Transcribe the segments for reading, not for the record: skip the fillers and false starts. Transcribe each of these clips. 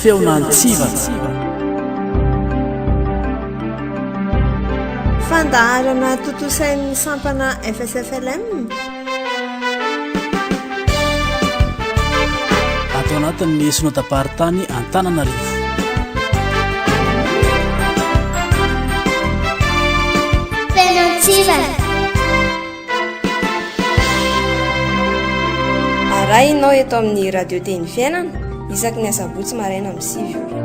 feonantsivana fandaharana totosain'ny sampana FSFLM atao anatin'ny sonotaparitany Antananarivo. Feonantsivana arahinao eto amin'ny radio teny fiainana isaky ny asabotsy maraina amin'ny 9 ora.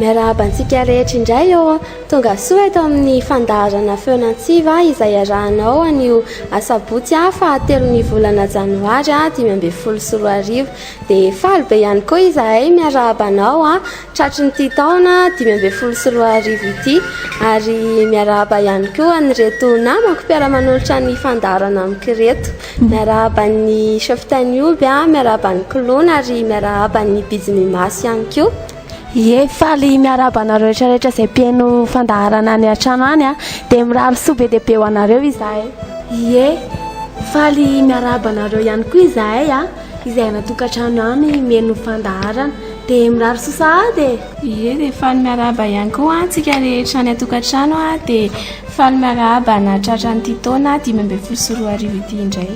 miarabantsika rehetra indray eo tonga soa eto amin'ny fandaharana feonantsiva izay arahanao anio asabotsy fahatelo volana janoary 2024 dia faly be ihany koa izahay miarabanao tratry nyity taona 2024 ity ary miaraba ihany koa nyreto namako mpiara-manolotra ny fandaharana amikireto miaraban'ny cheftanioby miaraban'ny kolona ary miaraban'ny bijimimasy ihany koa. Ie faly miarabanareo rehetrarehetra izay mpiaino fandaharana any an-trano any dia mirary soa be dia be ho anareo izahay. Ie faly miarabanareo ihany koa izahay izay anatokantrano any miaino fandaharana dia mirary soa sahady. Ie dia faly miaraba ihany koa antsika rehetra any atokantrano dia faly miaraba na tratra nyity taona 2024 ity indray.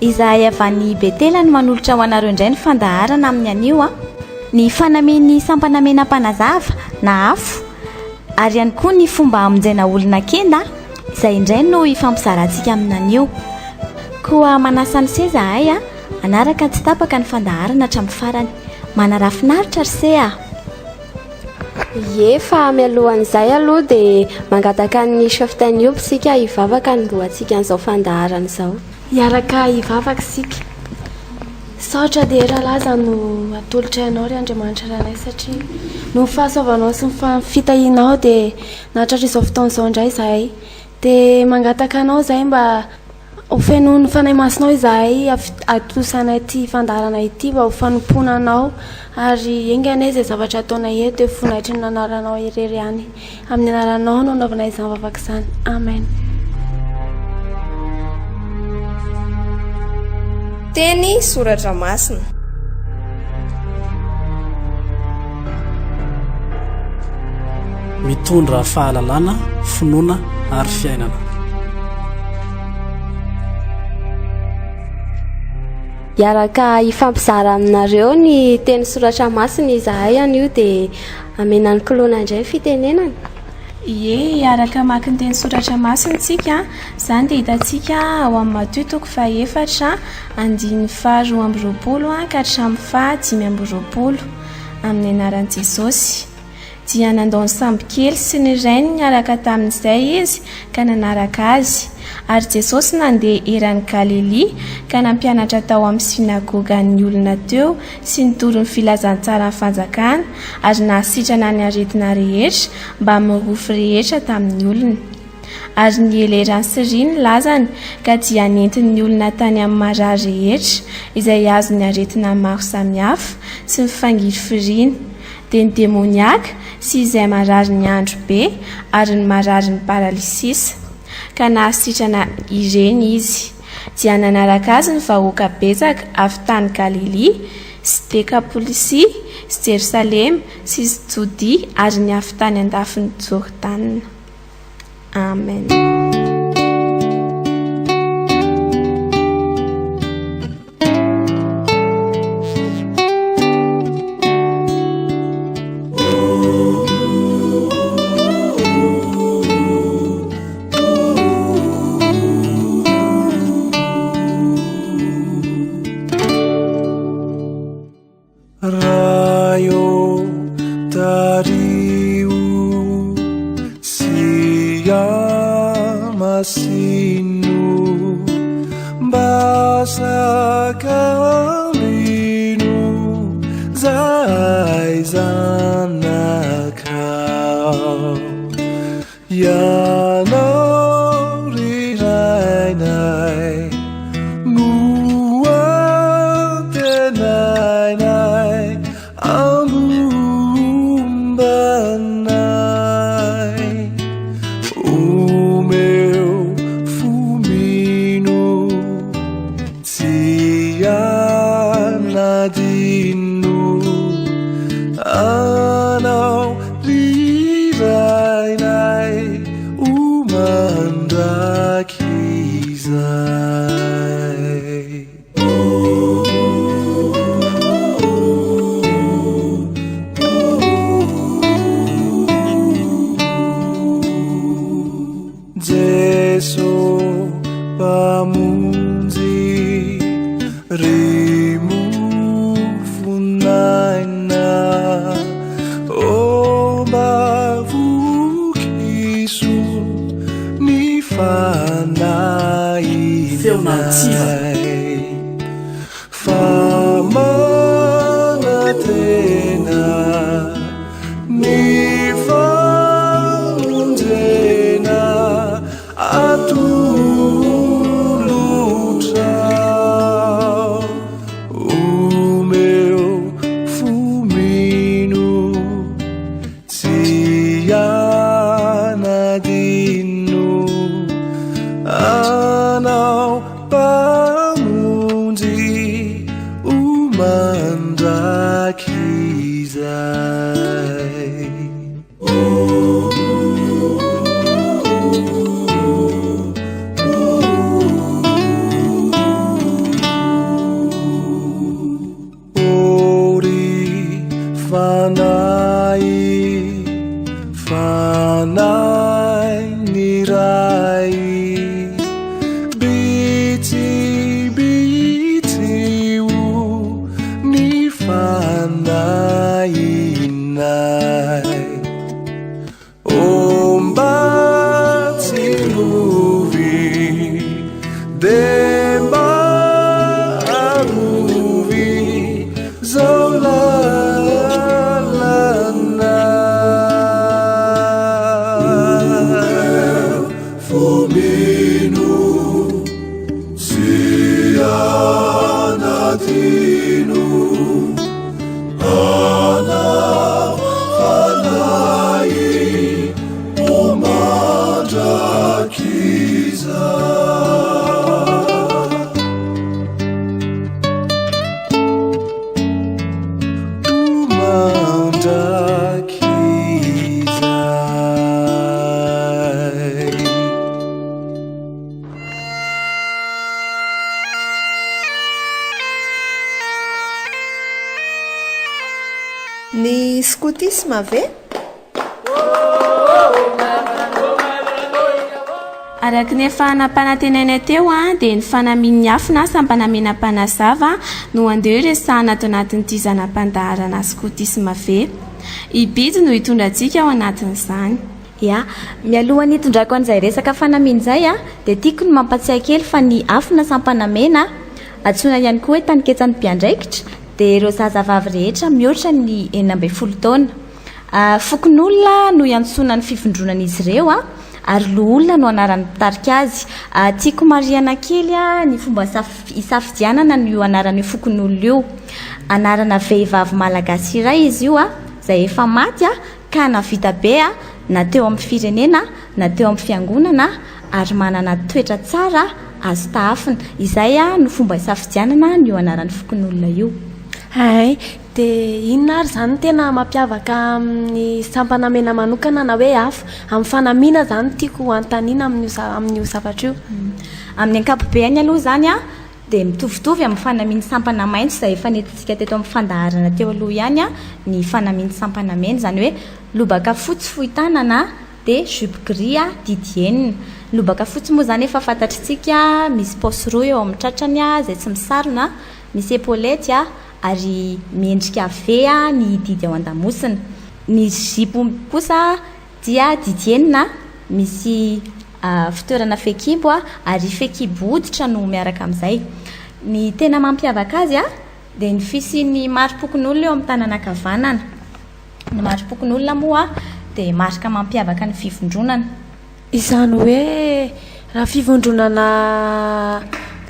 Izahay avy any Betela no manolotra ho anareo indray ny fandaharana amin'ny anio ny fanamen'ny sampanamena mpanazava na afo ary ihany koa ny fomba hamonjena olona kenda izay indray no ifampizarantsika amin'ny anio. Koa manasa ny seza ahay anaraka tsy tapaka ny fandaharana hatramin'ny farany manarafinaritra ry se Ie fa mialohan'izay aloha dia mangataka ny cheftanioby sika hivavaka ny lohantsika an'izao fandaharana izao. Iaraka hivavaka sika saotra dia rahalaza no atolotra ianao ry Andriamanitra ranay satria no fahasoavanao sy ny fitahinao dia nahatratra izao fotoana izao indray izahay dia mangataka anao izay mba ho fenoy ny fanahy masinao izahay atosanay ity fandaharana ity mba ho fanompona anao ary enganay izay zavatra ataonay eto dia fonaitry ny anaranao irery ihany amin'ny anaranao no anaovanay izany vavaka izany. Amen. Teny soratra masina mitondra fahalalana finoana ary fiainana. Iaraka ifampizara aminareo ny teny soratra masina izahay anio dia amenan'ny kolona indray fitenenana. Ie iaraka maki ny teny soratra masina tsika izany dia hitantsika ao amin'ny Mateo 4:2-20 ka hatramin'ny 5:20 amin'ny anaran'i Jesosy. Dia nandao ny samby kely sy ny rainy niaraka tamin'izay izy ka nanaraka azy ary Jesosy nandeha eran'ny Galilea ka nampianatra tao amin'ny sinagogan'ny olona teo sy nitoro ny filazantsara ny fanjakana ary nahasitrana ny aretina rehetra mba mirofo rehetra tamin'ny olona. Ary ny elerany sy riny lazany ka dia nentin'ny olona tany amin'ny marary rehetra izay azo ny aretina maro samihafa sy ny fangiry firina dia ny demoniaka sy izay marary ny andro be ary ny marary ny paralisisa ka nahasitrana ireny izy. Dia nanaraka azy ny vahoaka betsaka avy tany Galilea sy Dekapolisy sy Jerosalema sy Jodia ary ny avy tany andafin'ny Jordana. Amen. Yanau rinai nai anay o meu fomino tsy anadino anao lirainay o mandrakizay Jesu pamunji rimufunaina o bavukisu nifanainai famanatena nifanjena atulutra o meu fomino tsy anadino anao pamonjy o mandrakizay fanay niray bitsibitsio nifanainay ombatsilovy demba arovy zao fomino tsy anadino anao fanay o Ny scoutisme ve? Araka ny efa nampanantenana teo dia ny fanamian'ny afina sampanamena mpanazava no andeha resahana ato anatin'ity zanam-pandaharana scoutisme ve. I bidy no hitondrantsika ao anatin'izany. Ya, mialohan'ny hitondrako an'izay resaka fanamiana izay dia tiako ny mampatsiahy kely fa ny afina sampanamena antsoina ihany koa hoe taniketsan'ny mpiandraikitra dia ireo zazavavy rehetra mihoatra ny 12 taona. Fokon'olona no iantsona ny fivondronan'izy ireo ary loholona no anaran'ny mpitarika azy. Tiako mariana kely ny fomba isafidianana no anaran'io fokon'olona io. Anarana vehivavy malagasy iray izy io izay efa maty ka navita be na teo amin'ny firenena na teo amin'ny fiangonana ary manana toetra tsara azo taafina. Izay no fomba isafidianana no anaran'ny fokon'olona io. Ay, dia inona ary zany tena mampiavaka amin'ny sampanamena manokana na hoe hafa amin'ny fanamiana zany tiako antaniana amin'io zavatra io. Amin'ny ankapobeny aloha zany dia mitovitovy amin'ny fanamiana sampana maitso izay efa nentintsika teto amin'ny fandaharana teo aloha ihany ny fanamiana sampanamena izany hoe lobaka fotsy fohy tanana dia jupe gris didienina. Lobaka fotsy moa zany efa fantatritsika misy paosy roa eo amin'ny tratrany izay tsy misarona, misy epolety ary miendrika ve ny didy ao an-damosina. Ny zipo kosa dia didienina misy fitoerana fekibo ary fekibo hoditra no miaraka amin'izay. Ny tena mampiavaka azy dia ny fisian'ny mari-pokon'olona eo amin'ny tanana ankavanana. Ny mari-pokon'olona moa dia marika mampiavaka ny fivondronana. Izany hoe raha fivondronana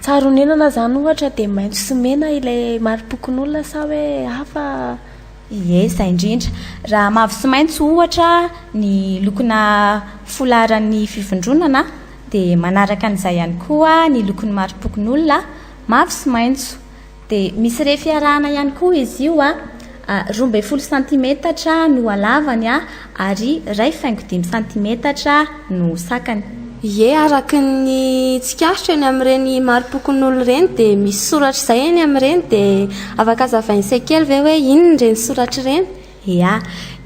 tsaronenana zany ohatra dia maitso sy mena ilay mari-pokon'olona sa hoe hafa Ie, zay indrindra. Raha mavo sy maitso ohatra ny lokona folaran'ny fivondronana dia manaraka an'izay ihany koa ny lokon'ny maro-pokon'olona mavo sy maitso. Dia misy refy arahana ihany koa izy io 12 cm no halavany ary 1.5 cm no sakany. Ie, araky ny tsikasitra eny amin'ireny maro-pokon'olo reny dia misy soratra izay eny amin'ireny dia afaka hazavainy seikely ve hoe inona ireny soratra ireny? Ia,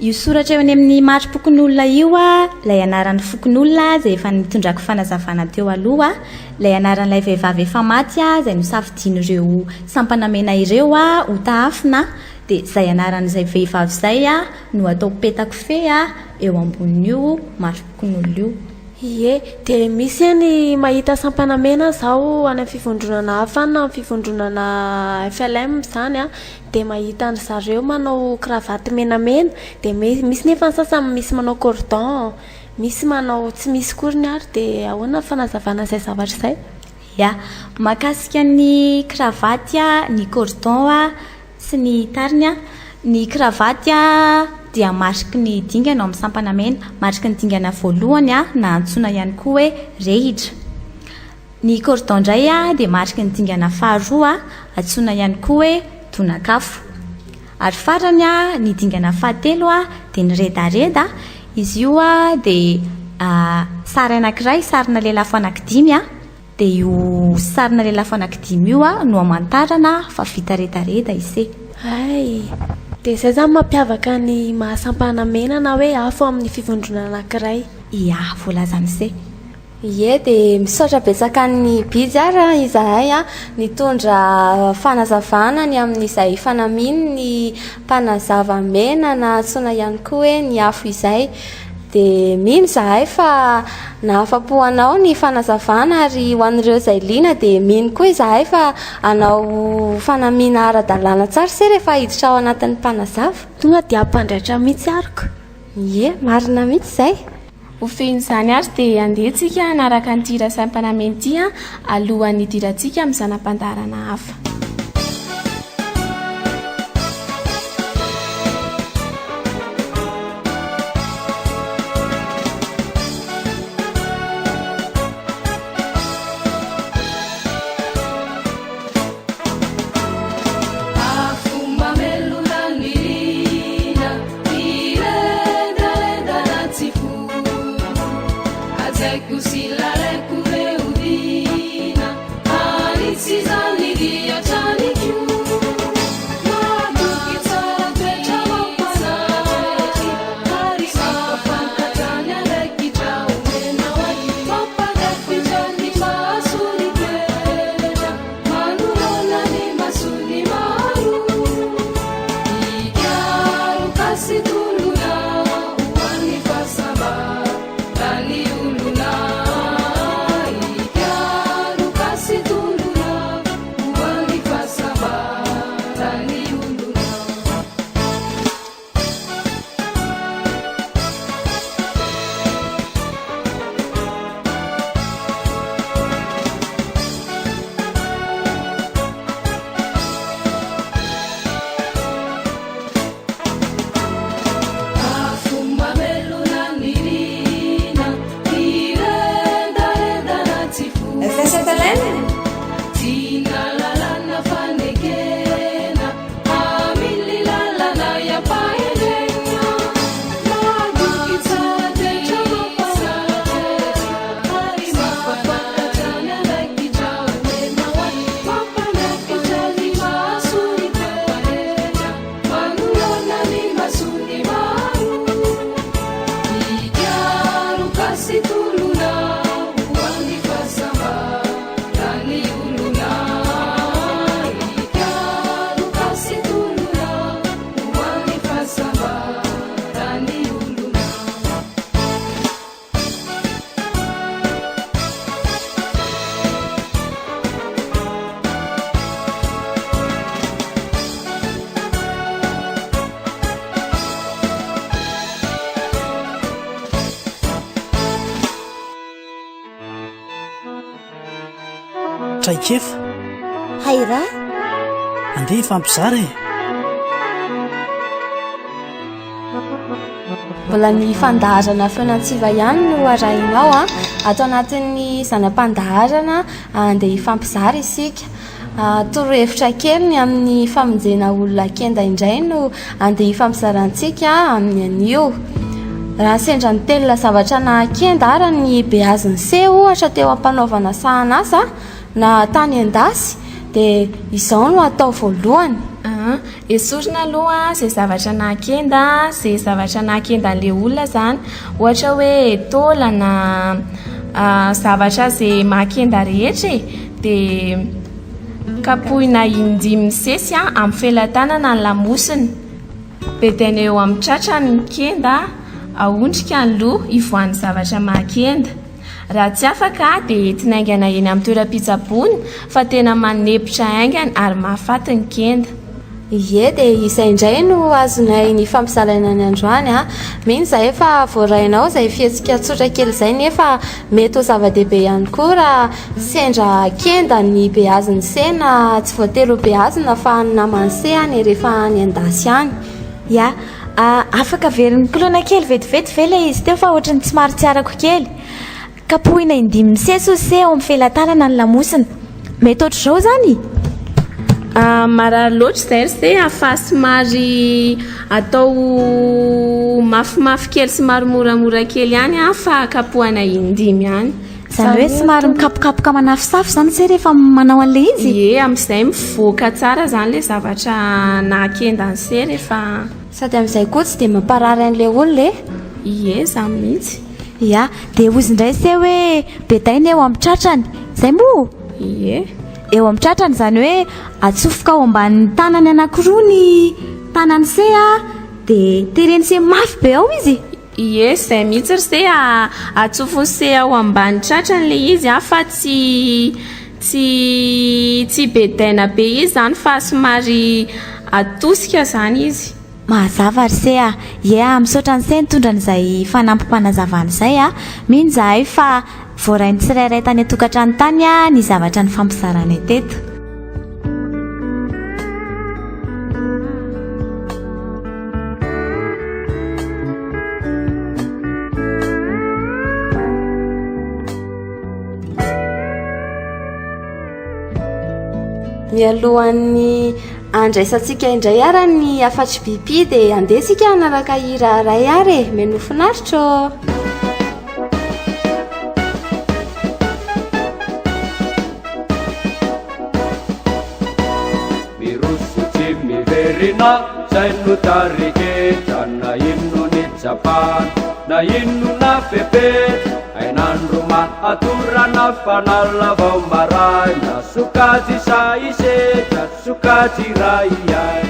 io soratra eo any amin'ny maro-pokon'olona io ilay anaran'ny fokon'olona izay efa nitondrako fanazavana teo aloha, ilay anaran'ilay vehivavy efa maty izay nosafidian'ireo sampanamena ireo ho taafina, dia izay anaran'izay vehivavy izay no atao petakofehy eo ambonin'io maro-pokon'olona io. Ie, dia misy any mahita sampanamena zao any amin'ny fivondronana hafa na amin'ny fivondronana FLM izany dia mahita ny zareo manao kravaty menamena, dia misy nefa ny sasany misy manao cordon, misy manao tsy misy koriny ary, dia ahoana fanazavana izay zavatra izay? Ia, mahakasika ny kravaty ny cordon sy ny tariny ny kravaty dia mariky ny dingana amin'ny sampanamena, mariky ny dingana voalohany na antsoina ihany koa hoe rehitra. Ny cordon indray dia mariky ny dingana faharoa antsoina ihany koa hoe donakafo. Ary farany ny dingana fahatelo dia ny redareda. Izy io dia sary anankiray, sarina lelafo anankidimy dia io sarina lelafo anankidimy io no hamantarana fa vita redareda isay. Ay, dia izay zany mampiavaka ny mahasampanamena na hoe afo amin'ny fivondronana anankiray. Ia, voalazan'izay. Ie, dia misaotra betsaka ny bidy ary izahay nitondra fanazavana ny amin'izay fanaminy ny mpanazava-mena na antsoina ihany koa hoe ny afo izay. Dia mino izahay fa nahafa-po anao ny fanazavana ary ho an'ireo izay liana dia mino koa izahay fa anao fanamiana ara-dalàna tsara se rehefa hiditra ao anatin'ny mpanazava. Tonga dia hampandraitra mihitsy ariko. Ie, marina mihitsy izay. Ho fehizany ary dia andehantsika hanaraka ny dira sampanamena ity alohan'ny dirantsika amin'ny zanam-pandarana hafa. traikefa hayra andeha fampizara mbola ny fandaharana feonan-tsiva ihany no arahinao a atao anatin'ny zanam-pandaharana andeha hifampizara isika torohevitra kely ny amin'ny famonjena olona kenda indray no andeha hifampizarantsika amin'ny anio raha sendra ny telona zavatra na kenda ara ny beaziny se ohatra teo ampanaovana sahanasa na tany endasy dia izao no atao voalohany esorina aloha zay zavatra nakenda zay zavatra nakenda an'le olona zany ohatra hoe taolana zavatra zay makenda rehetra dia kapohina indimy sesy amin'ny felatanana ny lamosiny bedena eo amin'ny tratrany ny kenda aondrika ny loha ivoan'ny zavatra makenda raha tsy afaka dia tinaingana eny amin'ny toeram-pitsabony fa tena manepotra aingana ary mahafaty ny kenda ie dia izay indray no azonay ny fampizarana ny androany mino zahay efa voarainao izay fihetsika tsotra kely izay nefa mety ho zava-dehibe ihany koa raha sendra kenda ny beaziny sena tsy voatery ho beazina fa ny namany se any rehefa ny andasy any ia afaka veriny kolona kely vetivety ve ilay izy teo fa ohatrany tsy maro tsy arako kely kapohina indimy seso se ao amin'ny felatanana ny lamosina mety ohatr'izao zany marary loatra zay ry se afa somary atao mafimafy kely sy maro moramora kely ihany fa kapohana indimy ihany zany hoe somary mikapokapoka manafisafy zany se rehefa manao an'le izy amin'izay mivoaka tsara zany le zavatra nakenda ny se rehefa sady amin'izay koa tsy dia mamparary an'le olona ie za mihitsy ia dia ozy indray se hoe bedaina eo amin'ny tratrany zay mo ie eo amin'ny tratrany zany hoe atsofoka ao ambanin'ny tanany anankiroa ny tanany se dia tereny se mafy be ao izy ie zay mihitsy ry se atsofony se ao ambany tratrany le izy fa tsy bedaina be izy zany fa somary atosika zany izy mahazava ry se misaotra ny se nitondra n'izay fanampim-panazavana izay mino zahay fa voarainy tsirairay tany atokantrano tany ny zavatra ny fampizarana teto mialohan'ny andraisantsika indray ara ny afatry bibi dia andesika anaraka hira ray ary menofinaritra mirosotsy miverina zay no tariketra na ino ny japana na ino na fepetra ainandro mahatorana fanalavao maray na sokajy saisetra sokajy raiay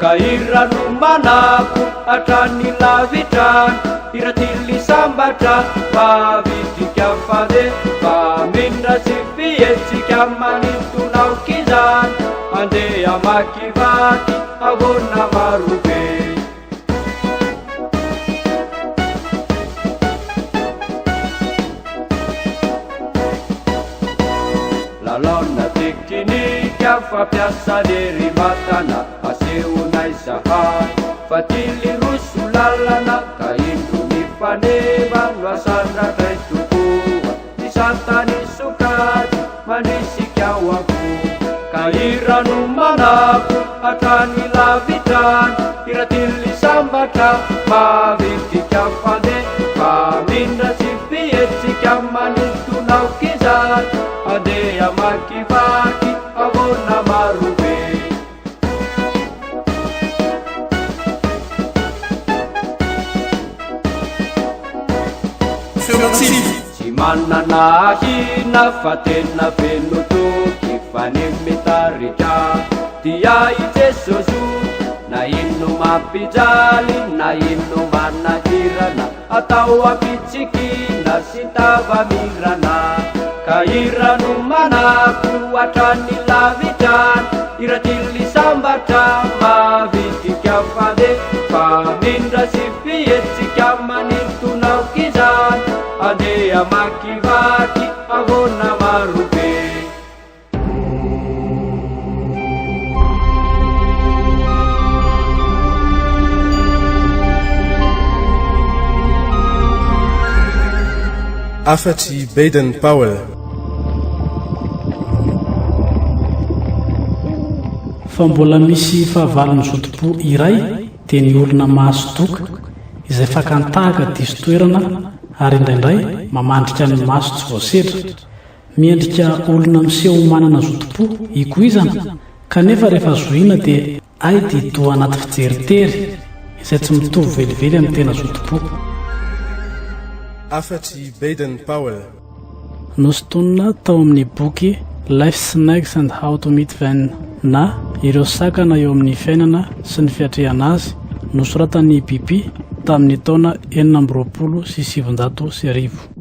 ka irano manako hatrany lavitrany iratily sambatra mavitrika fade famindra sy fietsika manitonao kizany andeha makivaky avona marobe lalona tekinika fampiasa lery matana asehonay zahay fa tily roso lalana ka indro mifaneva no asandratray tokoa ny santany sokajy manisika ao avoa ka irano manako hatrany lavitrany iratily sambatra mavitrika fande famindra sy fietsika manitonao kizany andeha makivaky avona marobe tsy manana hina fa tena venotoky fa ny mitarika dia i Jesoso na ino mampijaly na ino manahirana atao apitsikina sy tavamirana ka irano manako hatrany lavitrany iratily sambatra mavitrika fade famindra sy fietsika manitonao kizany andeha makivaky avona marobe afatry Baden Powell. Fa mbola misy fahavalony zotopo iray dia ny olona mahazo toka izay fakantahaka diso toerana ary indraindray mamandrika ny maso tsy voasedra. Miendrika olona miseho manana zotopo ikoizana kanefa rehefa zoina dia ay dia toa anaty fijeritery izay tsy mitovy velively amin'ny tena zotopo. Afatry Baden Powell. Nosotonina tao amin'ny boky Life Snakes and How to Meet Them na ireo sakana eo amin'ny fiainana sy ny fiatrehana azy, nosoratan'ny Bibi tamin'ny taona 1970.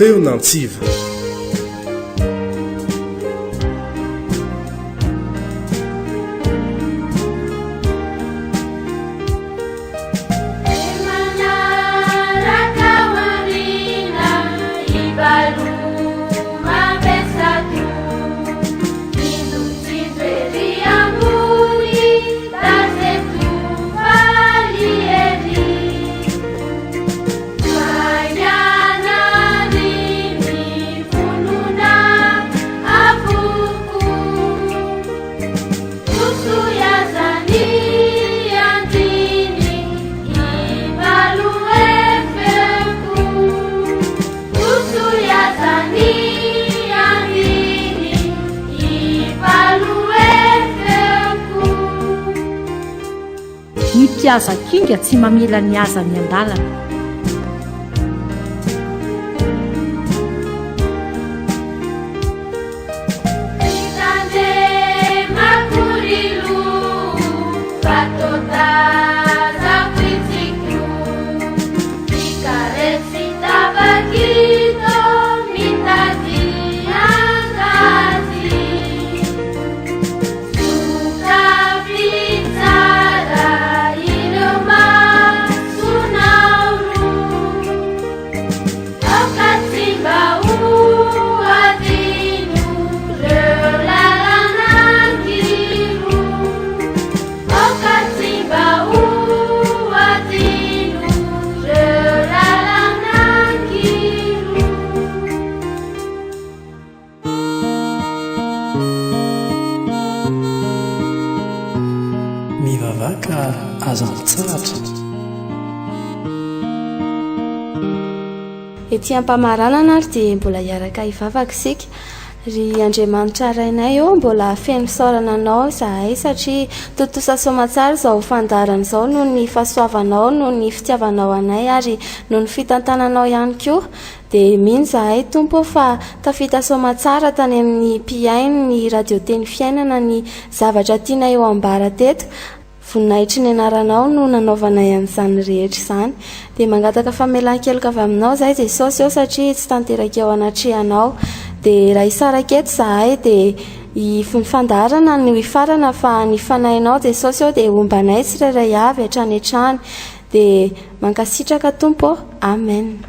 Feonantsiva. Mpiasa kinga tsy mamela ny aza ny andalana. Ety ampamaranana ary dia mbola hiaraka hivavaka isika. Ry Andriamanitra rainay eo mbola feno saorana anao izahay satria totosa soamatsara izao fandarana izao noho ny fahasoavanao, noho ny fitiavanao anay ary noho ny fitantananao ihany koa. Dia mino izahay tompo fa tafita soamatsara tany amin'ny mpiaino ny radio teny fiainana ny zavatra tiana eo ambara teto. Voninahitry ny anaranao no nanaovanay an'izany rehetra izany. Dia mangataka famelan-keloka avy aminao izahay Jesosy eo satria tsy tanteraka eo anatrehanao. Dia raha hisaraka eto izahay dia ny fandarana no hifarana fa ny fanahinao Jesosy eo dia ombanay tsirairay avy hatrany hatrany. Dia mankasitraka tompo. Amen.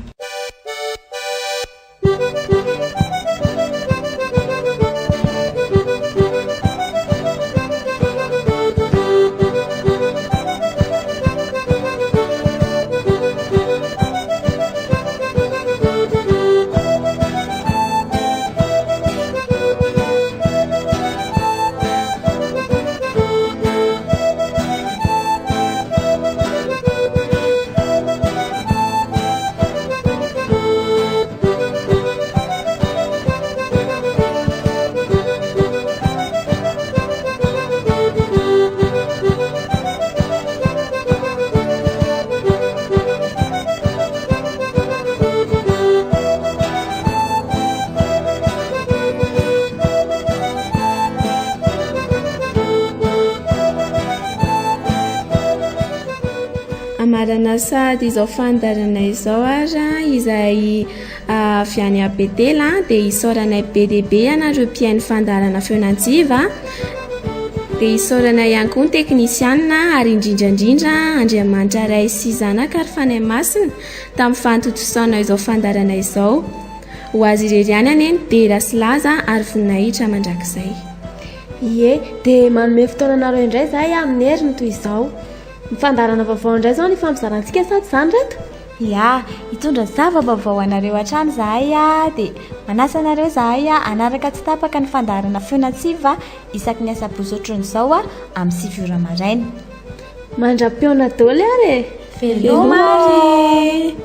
namarana sady izao fandarana izao ary izay avy any Betela dia isaoranay BDB anareo mpiaino fandarana feonantsiva dia isaoranay ihany koa ny teknisianina ary indrindrandrindra Andriamanitra Ray sy zanaka ary fanay masina tamin'ny fantotosaona izao fandarana izao ho azy ireriany aneny dera sy laza ary voninahitra mandrakizay. Ie, dia manome fotoananareo indray zahay amin'ny heriny toy izao. Ny fandarana vaovao indray izao ny fampizarantsika sady izany reto? Ia, hitondra zava-baovao anareo hatrany zahay dia manasa anareo zahay anaraka tsy tapaka ny fandarana feonantsiva isaky ny asabotsy ohatran'izao amin'ny 7 ora maraina. Mandra-piona daholo ary e. Velomary.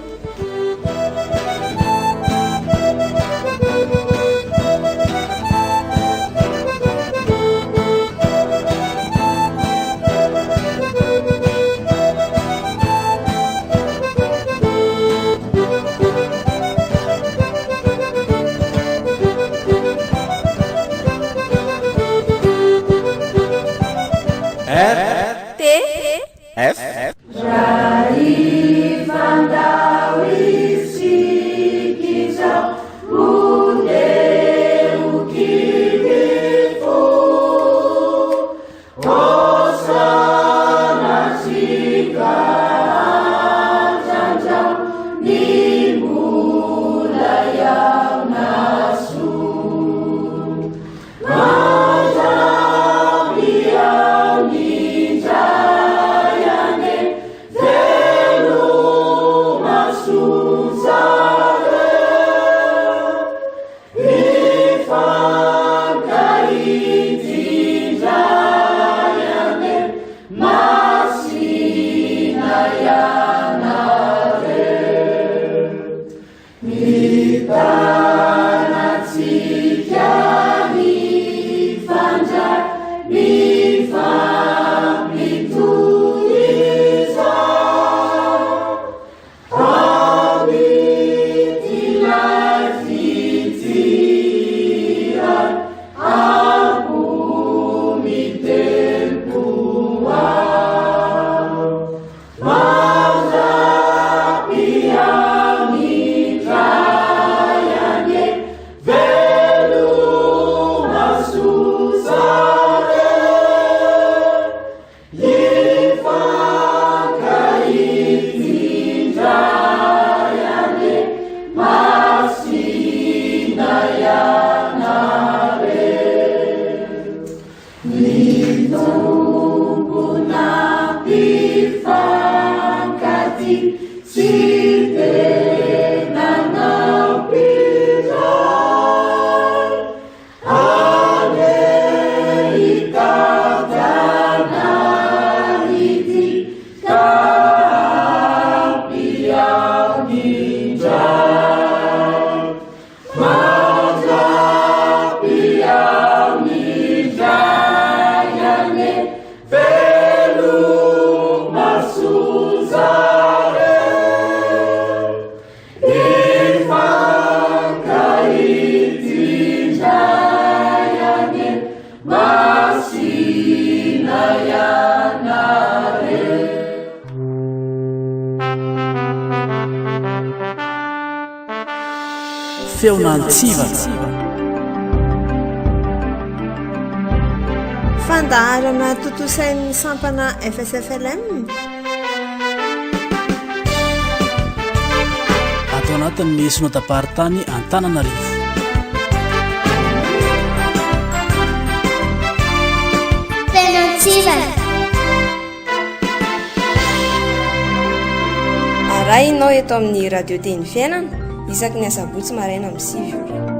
Fandaharana totosain'ny sampana FSFLM atao anatin'ny sonodaparitany Antananarivo. Feonantsiva arahinao eto amin'ny radio teny fiainana isaky ny asabotsy maraina amin'ny 7 ora.